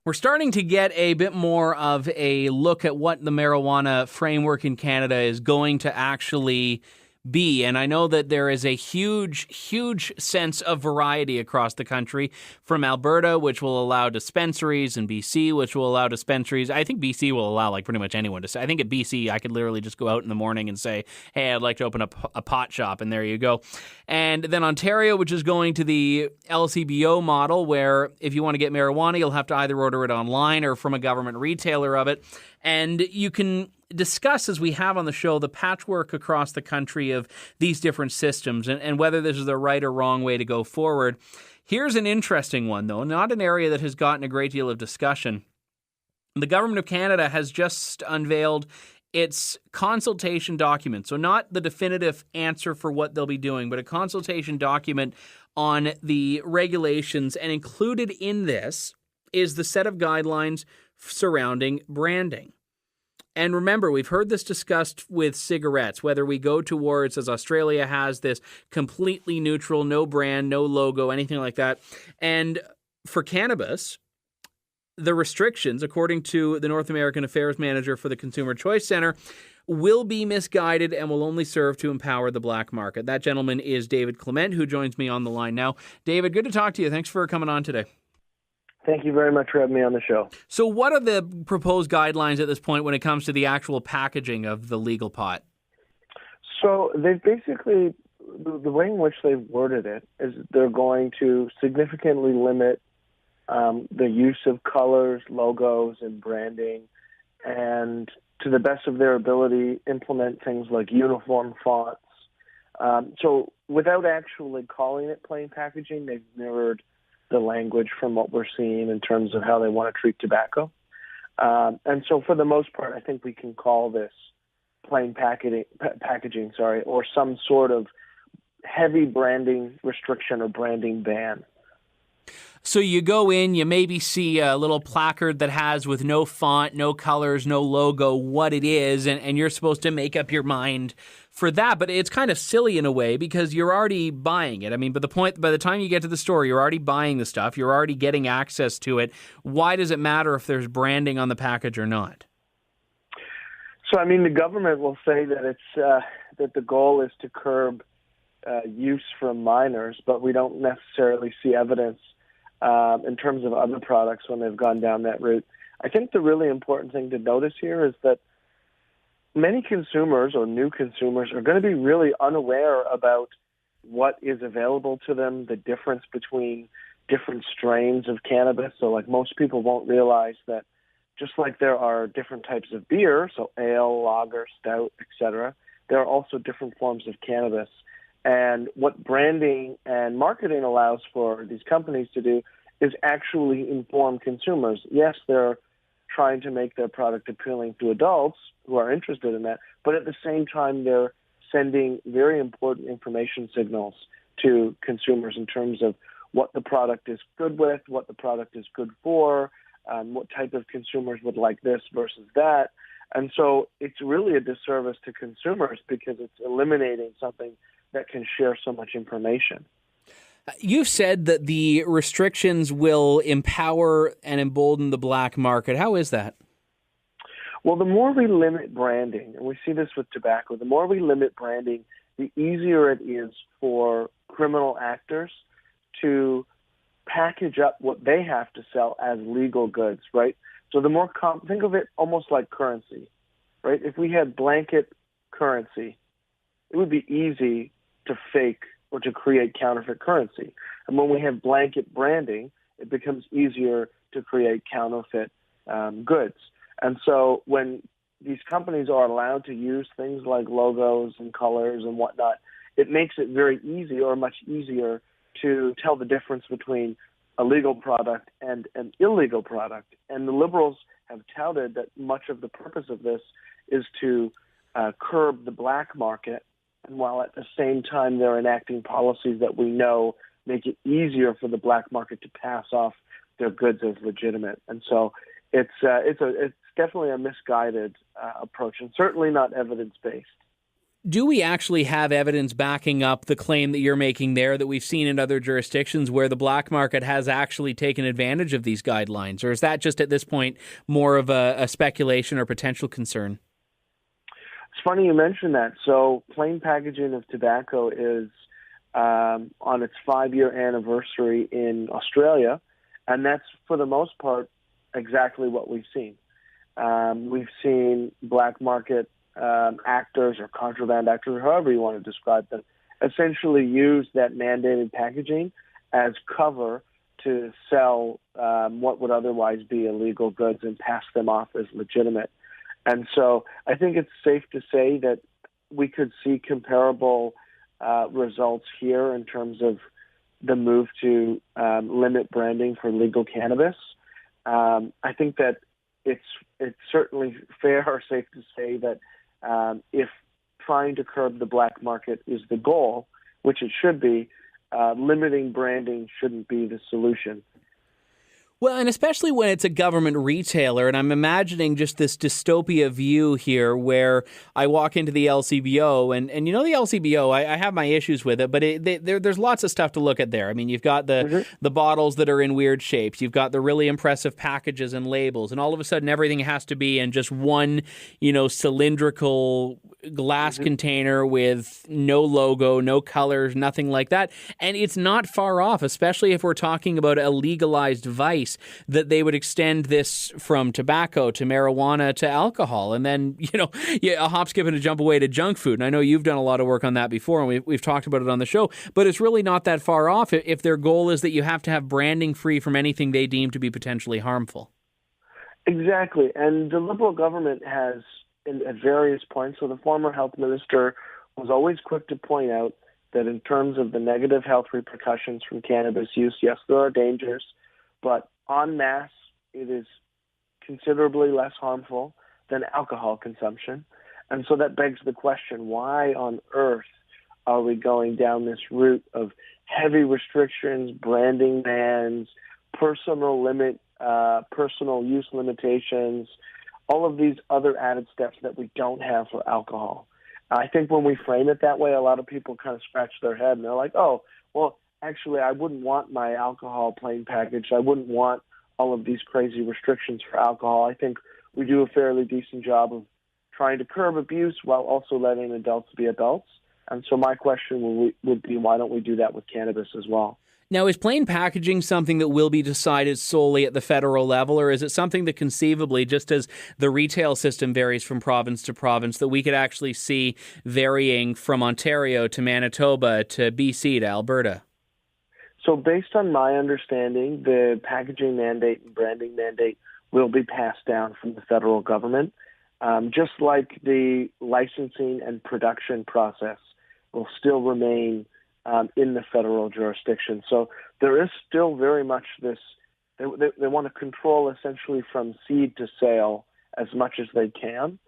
We're starting to get a bit more of a look at what the marijuana framework in Canada is going to actually be. And I know that there is a huge sense of variety across the country, from Alberta, which will allow dispensaries, and BC, which will allow dispensaries. I think BC will allow like pretty much anyone to say. I think at BC, I could literally just go out in the morning and say, hey, I'd like to open up a pot shop, and there you go. And then Ontario, which is going to the LCBO model, where if you want to get marijuana, you'll have to either order it online or from a government retailer of it. And you can discuss, as we have on the show, the patchwork across the country of these different systems and whether this is the right or wrong way to go forward. Here's an interesting one, though, not an area that has gotten a great deal of discussion. The Government of Canada has just unveiled its consultation document. So not the definitive answer for what they'll be doing, but a consultation document on the regulations. And included in this is the set of guidelines surrounding branding. And remember, we've heard this discussed with cigarettes, whether we go towards, as Australia has, this completely neutral, no brand, no logo, anything like that. And for cannabis, the restrictions, according to the North American Affairs Manager for the Consumer Choice Center, will be misguided and will only serve to empower the black market. That gentleman is David Clement, who joins me on the line now. David, good to talk to you. Thanks for coming on today. Thank you very much for having me on the show. So what are the proposed guidelines at this point when it comes to the actual packaging of the legal pot? So they've basically, the way in which they've worded it is they're going to significantly limit the use of colors, logos, and branding, and to the best of their ability, implement things like uniform fonts. So without actually calling it plain packaging, they've mirrored the language from what we're seeing in terms of how they want to treat tobacco. And so for the most part, I think we can call this plain packaging, or some sort of heavy branding restriction or branding ban. So you go in, you maybe see a little placard that has, with no font, no colors, no logo, what it is, and you're supposed to make up your mind for that. But it's kind of silly in a way because you're already buying it. I mean, by the time you get to the store, you're already buying the stuff. You're already getting access to it. Why does it matter if there's branding on the package or not? So, I mean, the government will say that it's that the goal is to curb use from minors, but we don't necessarily see evidence in terms of other products when they've gone down that route. I think the really important thing to notice here is that many consumers or new consumers are going to be really unaware about what is available to them, the difference between different strains of cannabis. So like most people won't realize that just like there are different types of beer, so ale, lager, stout, etc., there are also different forms of cannabis. And what branding and marketing allows for these companies to do is actually inform consumers. Yes, they're trying to make their product appealing to adults who are interested in that, but at the same time, they're sending very important information signals to consumers in terms of what the product is good with, what the product is good for, what type of consumers would like this versus that. And so it's really a disservice to consumers because it's eliminating something that can share so much information. You've said that the restrictions will empower and embolden the black market. How is that? Well, the more we limit branding, and we see this with tobacco, the more we limit branding, the easier it is for criminal actors to package up what they have to sell as legal goods, right? So the more think of it almost like currency, right? If we had blanket currency, it would be easy to fake or to create counterfeit currency. And when we have blanket branding, it becomes easier to create counterfeit goods. And so when these companies are allowed to use things like logos and colors and whatnot, it makes it very easy or much easier to tell the difference between a legal product and an illegal product. And the Liberals have touted that much of the purpose of this is to curb the black market, and while at the same time they're enacting policies that we know make it easier for the black market to pass off their goods as legitimate. And so it's definitely a misguided approach, and certainly not evidence-based. Do we actually have evidence backing up the claim that you're making there that we've seen in other jurisdictions where the black market has actually taken advantage of these guidelines? Or is that just at this point more of a speculation or potential concern? It's funny you mention that. So plain packaging of tobacco is on its 5-year anniversary in Australia, and that's for the most part exactly what we've seen. We've seen black market actors or contraband actors, or however you want to describe them, essentially use that mandated packaging as cover to sell what would otherwise be illegal goods and pass them off as legitimate. And so I think it's safe to say that we could see comparable results here in terms of the move to limit branding for legal cannabis. I think that it's certainly fair or safe to say that if trying to curb the black market is the goal, which it should be, limiting branding shouldn't be the solution. Well, and especially when it's a government retailer, and I'm imagining just this dystopia view here where I walk into the LCBO, and you know the LCBO, I have my issues with it, but there's lots of stuff to look at there. I mean, you've got the bottles that are in weird shapes, you've got the really impressive packages and labels, and all of a sudden everything has to be in just one, cylindrical glass container with no logo, no colors, nothing like that. And it's not far off, especially if we're talking about a legalized vice, that they would extend this from tobacco to marijuana to alcohol. And then, a hop, skip, and a jump away to junk food. And I know you've done a lot of work on that before, and we've talked about it on the show, but it's really not that far off if their goal is that you have to have branding free from anything they deem to be potentially harmful. Exactly. And the Liberal government has, at various points, so the former health minister was always quick to point out that in terms of the negative health repercussions from cannabis use, yes, there are dangers, but en masse, it is considerably less harmful than alcohol consumption. And so that begs the question, why on earth are we going down this route of heavy restrictions, branding bans, personal use limitations, all of these other added steps that we don't have for alcohol? I think when we frame it that way, a lot of people kind of scratch their head and they're like, oh, well, actually, I wouldn't want my alcohol plain packaged. I wouldn't want all of these crazy restrictions for alcohol. I think we do a fairly decent job of trying to curb abuse while also letting adults be adults. And so my question would be, why don't we do that with cannabis as well? Now, is plain packaging something that will be decided solely at the federal level, or is it something that conceivably, just as the retail system varies from province to province, that we could actually see varying from Ontario to Manitoba to BC to Alberta? So based on my understanding, the packaging mandate and branding mandate will be passed down from the federal government, just like the licensing and production process will still remain in the federal jurisdiction. So there is still very much this, they want to control essentially from seed to sale as much as they can.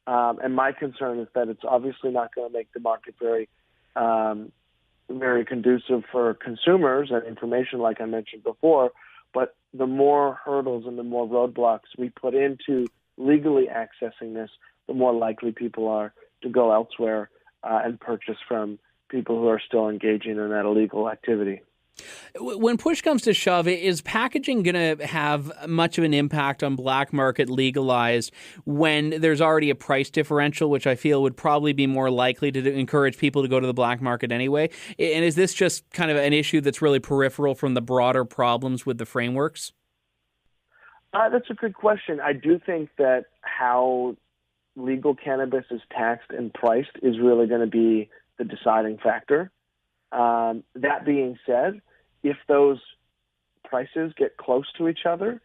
And my concern is that it's obviously not going to make the market very conducive for consumers and information, like I mentioned before. But the more hurdles and the more roadblocks we put into legally accessing this, the more likely people are to go elsewhere and purchase from people who are still engaging in that illegal activity. When push comes to shove, is packaging going to have much of an impact on black market legalized when there's already a price differential, which I feel would probably be more likely to encourage people to go to the black market anyway? And is this just kind of an issue that's really peripheral from the broader problems with the frameworks? That's a good question. I do think that how legal cannabis is taxed and priced is really going to be the deciding factor. That being said, if those prices get close to each other,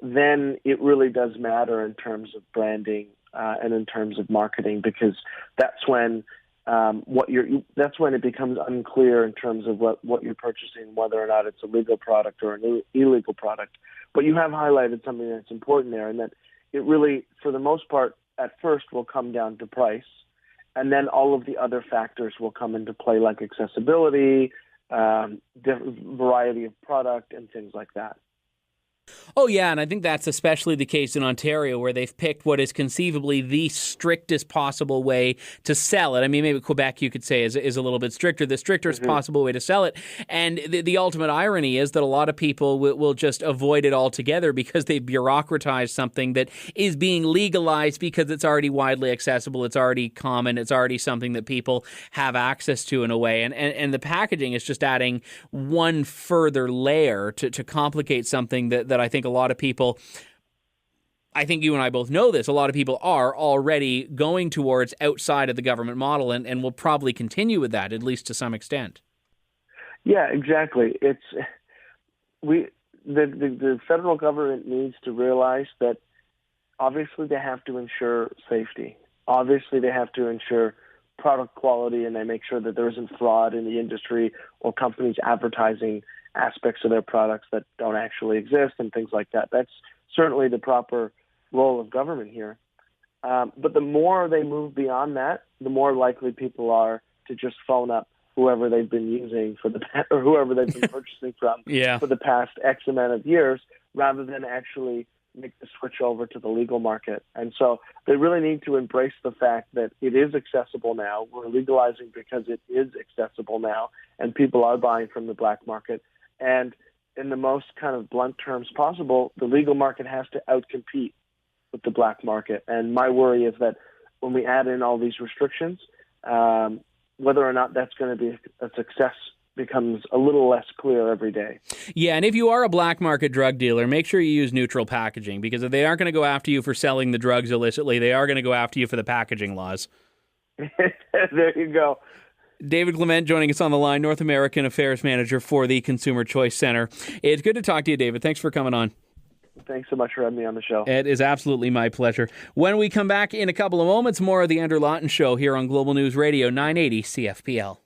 then it really does matter in terms of branding and in terms of marketing, because that's when it becomes unclear in terms of what you're purchasing, whether or not it's a legal product or an illegal product. But you have highlighted something that's important there, and that it really, for the most part, at first will come down to price. And then all of the other factors will come into play, like accessibility, variety of product, and things like that. Oh, yeah, and I think that's especially the case in Ontario, where they've picked what is conceivably the strictest possible way to sell it. I mean, maybe Quebec, you could say, is a little bit stricter, the strictest possible way to sell it. And the ultimate irony is that a lot of people will just avoid it altogether because they bureaucratized something that is being legalized because it's already widely accessible, it's already common, it's already something that people have access to in a way. And the packaging is just adding one further layer to complicate something that I think a lot of people, I think you and I both know this, a lot of people are already going towards outside of the government model and will probably continue with that, at least to some extent. Yeah, exactly. The federal government needs to realize that obviously they have to ensure safety. Obviously they have to ensure product quality, and they make sure that there isn't fraud in the industry or companies advertising aspects of their products that don't actually exist and things like that. That's certainly the proper role of government here. But the more they move beyond that, the more likely people are to just phone up whoever they've been using or whoever they've been purchasing from for the past X amount of years, rather than actually make the switch over to the legal market. And so they really need to embrace the fact that it is accessible now. We're legalizing because it is accessible now, and people are buying from the black market. And in the most kind of blunt terms possible, the legal market has to outcompete with the black market. And my worry is that when we add in all these restrictions, whether or not that's going to be a success becomes a little less clear every day. Yeah, and if you are a black market drug dealer, make sure you use neutral packaging, because if they aren't going to go after you for selling the drugs illicitly, they are going to go after you for the packaging laws. There you go. David Clement joining us on the line, North American Affairs Manager for the Consumer Choice Center. It's good to talk to you, David. Thanks for coming on. Thanks so much for having me on the show. It is absolutely my pleasure. When we come back in a couple of moments, more of the Andrew Lawton Show here on Global News Radio 980 CFPL.